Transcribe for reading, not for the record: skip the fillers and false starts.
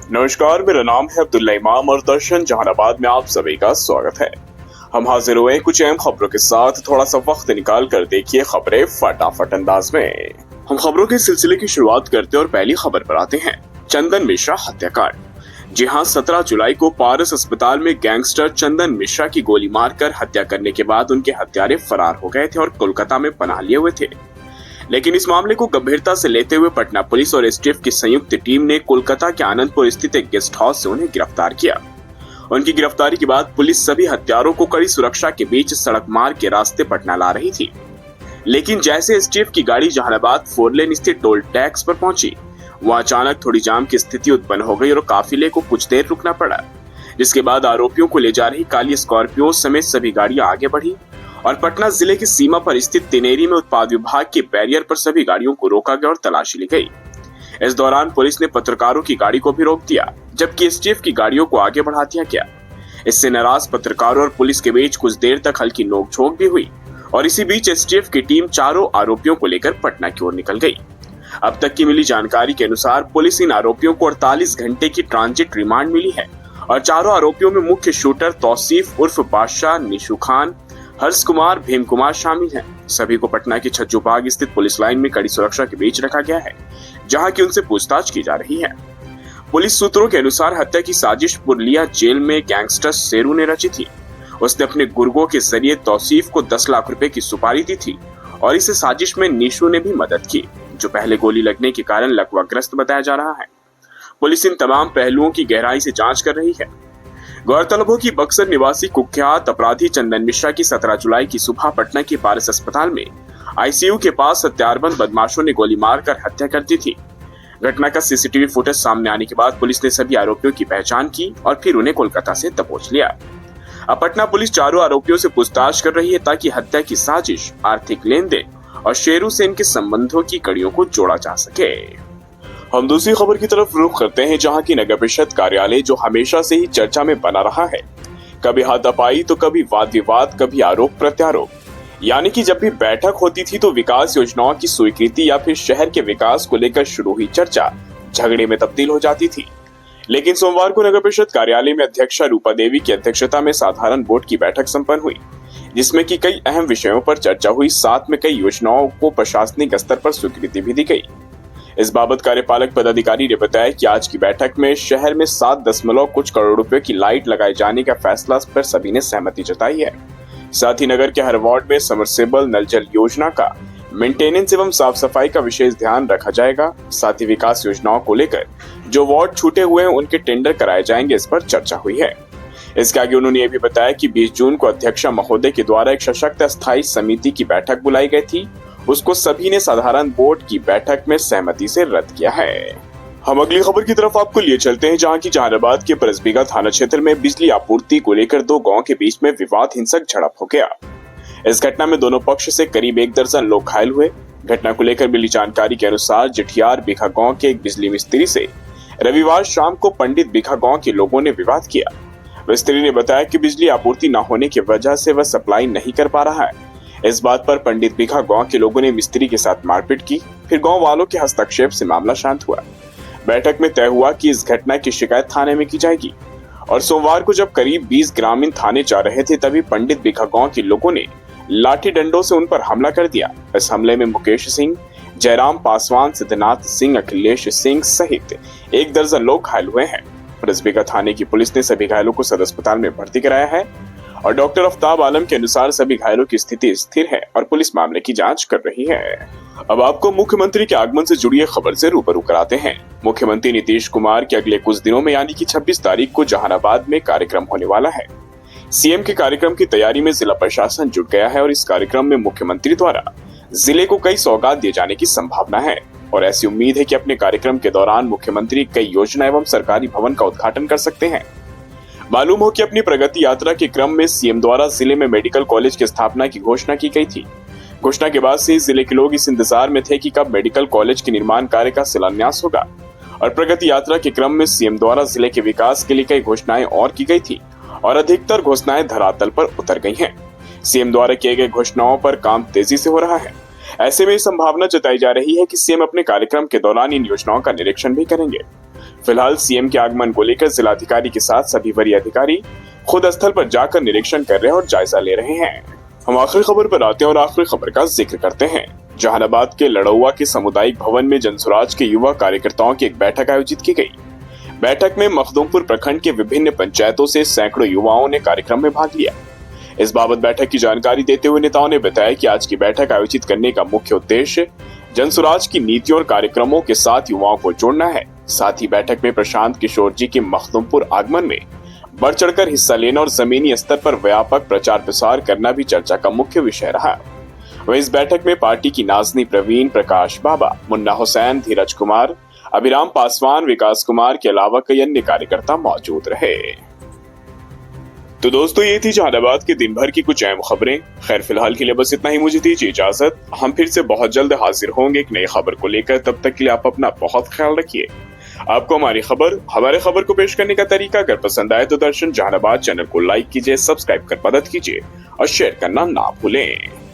नमस्कार, मेरा नाम है अब्दुल्ला इमाम और दर्शन जहानाबाद में आप सभी का स्वागत है। हम हाजिर हुए कुछ अहम खबरों के साथ। थोड़ा सा वक्त निकाल कर देखिए खबरें फटाफट अंदाज में। हम खबरों के सिलसिले की शुरुआत करते और पहली खबर पर आते हैं। चंदन मिश्रा हत्याकांड। जी हां, 17 जुलाई को पारस अस्पताल में गैंगस्टर चंदन मिश्रा की गोली मारकर हत्या करने के बाद उनके हत्यारे फरार हो गए थे और कोलकाता में पनाह लिए हुए थे। लेकिन इस मामले को गंभीरता से लेते हुए पटना पुलिस और एसटीएफ की संयुक्त टीम ने कोलकाता के आनंदपुर स्थित एक गेस्ट हाउस से उन्हें गिरफ्तार किया। उनकी गिरफ्तारी के बाद पुलिस सभी हत्यारों को कड़ी सुरक्षा के बीच सड़क मार्ग के रास्ते पटना ला रही थी। लेकिन जैसे एसटीएफ की गाड़ी जहानाबाद 4 लेन स्थित टोल टैक्स पर पहुंची, वहां अचानक थोड़ी जाम की स्थिति उत्पन्न हो गई और काफिले को कुछ देर रुकना पड़ा, जिसके बाद आरोपियों को ले जा रही काली स्कॉर्पियो समेत सभी गाड़ियां आगे बढ़ी और पटना जिले की सीमा पर स्थित तिनेरी में उत्पाद विभाग के बैरियर पर सभी गाड़ियों को रोका गया और तलाशी ली गई। इस दौरान पुलिस ने पत्रकारों की गाड़ी को भी रोक दिया, जबकि एसटीएफ की गाड़ियों को आगे बढ़ा दिया गया। इससे नाराज पत्रकारों और पुलिस के बीच कुछ देर तक हल्की नोकझोंक भी हुई और इसी बीच एसटीएफ की टीम चारों आरोपियों को लेकर पटना की ओर निकल गई। अब तक की मिली जानकारी के अनुसार पुलिस इन आरोपियों को 48 घंटे की ट्रांजिट रिमांड मिली है और चारों आरोपियों में मुख्य शूटर तौसीफ उर्फ बादशाह, निशु खान, हर्ष कुमार, भीम कुमार शामिल हैं। सभी को पटना की छज्जू बाग स्थित पुलिस लाइन में कड़ी सुरक्षा के बीच रखा गया है, जहां की उनसे पूछताछ की जा रही है। पुलिस सूत्रों के अनुसार हत्या की साजिश पुरलिया जेल में गैंगस्टर शेरू ने रची थी। उसने अपने गुर्गों के जरिए तौसीफ को 10 लाख रुपए की सुपारी दी थी और इस साजिश में निशु ने भी मदद की, जो पहले गोली लगने के कारण लकवाग्रस्त बताया जा रहा है। पुलिस इन तमाम पहलुओं की गहराई से जांच कर रही है। गौरतलब हो कि बक्सर निवासी कुख्यात अपराधी चंदन मिश्रा की 17 जुलाई की सुबह पटना के पारस अस्पताल में आईसीयू के पास हथियारबंद बदमाशों ने गोली मारकर हत्या कर दी थी। घटना का सीसीटीवी फुटेज सामने आने के बाद पुलिस ने सभी आरोपियों की पहचान की और फिर उन्हें कोलकाता से दबोच लिया। अब पटना पुलिस चारों आरोपियों से पूछताछ कर रही है ताकि हत्या की साजिश, आर्थिक लेन देन और शेरू से इनके संबंधों की कड़ियों को जोड़ा जा सके। हम दूसरी खबर की तरफ रुख करते हैं, जहां की नगर परिषद कार्यालय जो हमेशा से ही चर्चा में बना रहा है। कभी हाथापाई तो कभी वाद विवाद, कभी आरोप प्रत्यारोप। यानी कि जब भी बैठक होती थी तो विकास योजनाओं की स्वीकृति या फिर शहर के विकास को लेकर शुरू हुई चर्चा झगड़े में तब्दील हो जाती थी। लेकिन सोमवार को नगर परिषद कार्यालय में अध्यक्षा रूपा देवी की अध्यक्षता में साधारण बोर्ड की बैठक संपन्न हुई, जिसमें की कई अहम विषयों पर चर्चा हुई। साथ में कई योजनाओं को प्रशासनिक स्तर पर स्वीकृति भी दी गई। इस बाबत कार्यपालक पदाधिकारी ने बताया कि आज की बैठक में शहर में 7 कुछ करोड़ रुपए की लाइट लगाए जाने का फैसला पर सभी ने सहमति जताई है। साथ ही नगर के हर वार्ड में समरसेबल नल जल योजना का मेंटेनेंस एवं साफ सफाई का विशेष ध्यान रखा जाएगा। साथ ही विकास योजनाओं को लेकर जो वार्ड छूटे हुए हैं उनके टेंडर कराए जाएंगे, इस पर चर्चा हुई है। इसके आगे उन्होंने ये भी बताया कि 20 जून को अध्यक्षा महोदय के द्वारा एक सशक्त स्थायी समिति की बैठक बुलाई गई थी, उसको सभी ने साधारण बोर्ड की बैठक में सहमति से रद्द किया है। हम अगली खबर की तरफ आपको लिए चलते हैं, जहां की जहानाबाद के परसबीघा थाना क्षेत्र में बिजली आपूर्ति को लेकर 2 गांव के बीच में विवाद हिंसक झड़प हो गया। इस घटना में दोनों पक्ष से करीब 1 दर्जन लोग घायल हुए। घटना को लेकर मिली जानकारी के अनुसार जिठियार बीघा गांव के एक बिजली मिस्त्री से रविवार शाम को पंडित बीघा गांव के लोगों ने विवाद किया। मिस्त्री ने बताया कि बिजली आपूर्ति न होने की वजह से वह सप्लाई नहीं कर पा रहा है। इस बात पर पंडित बीघा गांव के लोगों ने मिस्त्री के साथ मारपीट की। फिर गांव वालों के हस्तक्षेप से मामला शांत हुआ। बैठक में तय हुआ कि इस घटना की शिकायत थाने में की जाएगी और सोमवार को जब करीब 20 ग्रामीण थाने जा रहे थे तभी पंडित बीघा गांव के लोगों ने लाठी डंडों से उन पर हमला कर दिया। इस हमले में मुकेश सिंह, जयराम पासवान, सिद्धनाथ सिंह, अखिलेश सिंह सहित 1 दर्जन लोग घायल हुए हैं। परसबीघा थाने की पुलिस ने सभी घायलों को सदर अस्पताल में भर्ती कराया है और डॉक्टर अफ्ताब आलम के अनुसार सभी घायलों की स्थिति स्थिर है और पुलिस मामले की जांच कर रही है। अब आपको मुख्यमंत्री के आगमन से जुड़ी एक खबर से रूबरू कराते हैं। मुख्यमंत्री नीतीश कुमार के अगले कुछ दिनों में यानी कि 26 तारीख को जहानाबाद में कार्यक्रम होने वाला है। सीएम के कार्यक्रम की तैयारी में जिला प्रशासन जुट गया है और इस कार्यक्रम में मुख्यमंत्री द्वारा जिले को कई सौगात दिए जाने की संभावना है और ऐसी उम्मीद है कि अपने कार्यक्रम के दौरान मुख्यमंत्री कई योजना एवं सरकारी भवन का उद्घाटन कर सकते हैं। मालूम हो कि अपनी प्रगति यात्रा के क्रम में सीएम द्वारा जिले में मेडिकल कॉलेज की स्थापना की घोषणा की गई थी। घोषणा के बाद से जिले के लोग इस इंतजार में थे कि कब मेडिकल कॉलेज के निर्माण कार्य का शिलान्यास होगा और प्रगति यात्रा के क्रम में सीएम द्वारा जिले के विकास के लिए कई घोषणाएं और की गई थी और अधिकतर घोषणाएं धरातल पर उतर गई हैं। सीएम द्वारा किए गए घोषणाओं पर काम तेजी से हो रहा है। ऐसे में संभावना जताई जा रही है कि सीएम अपने कार्यक्रम के दौरान इन योजनाओं का निरीक्षण भी करेंगे। फिलहाल सीएम के आगमन को लेकर जिलाधिकारी के साथ सभी वरीय अधिकारी खुद स्थल पर जाकर निरीक्षण कर रहे हैं और जायजा ले रहे हैं। हम आखिरी खबर पर आते हैं और आखिरी खबर का जिक्र करते हैं। जहानाबाद के लड़ौआ के सामुदायिक भवन में जनसुराज के युवा कार्यकर्ताओं की एक बैठक आयोजित की गई। बैठक में मखदूमपुर प्रखंड के विभिन्न पंचायतों से सैकड़ों युवाओं ने कार्यक्रम में भाग लिया। इस बाबत बैठक की जानकारी देते हुए नेताओं ने बताया कि आज की बैठक आयोजित करने का मुख्य उद्देश्य जनसुराज की नीतियों और कार्यक्रमों के साथ युवाओं को जोड़ना है। साथ ही बैठक में प्रशांत किशोर जी के मखदूमपुर आगमन में बढ़ चढ़कर हिस्सा लेना और जमीनी स्तर पर व्यापक प्रचार प्रसार करना भी चर्चा का मुख्य विषय रहा। वहीं इस बैठक में पार्टी की नाजनी प्रवीण, प्रकाश बाबा, मुन्ना हुसैन, धीरज कुमार, अभिराम पासवान, विकास कुमार के अलावा कई अन्य कार्यकर्ता मौजूद रहे। तो दोस्तों, ये थी जहानाबाद के दिन भर की कुछ अहम खबरें। खैर, फिलहाल के लिए बस इतना ही। मुझे दीजिए इजाजत। हम फिर से बहुत जल्द हाजिर होंगे एक नई खबर को लेकर। तब तक के लिए आप अपना बहुत ख्याल रखिए। आपको हमारे खबर को पेश करने का तरीका अगर पसंद आए तो दर्शन जहानाबाद चैनल को लाइक कीजिए, सब्सक्राइब कर मदद कीजिए और शेयर करना ना भूलें।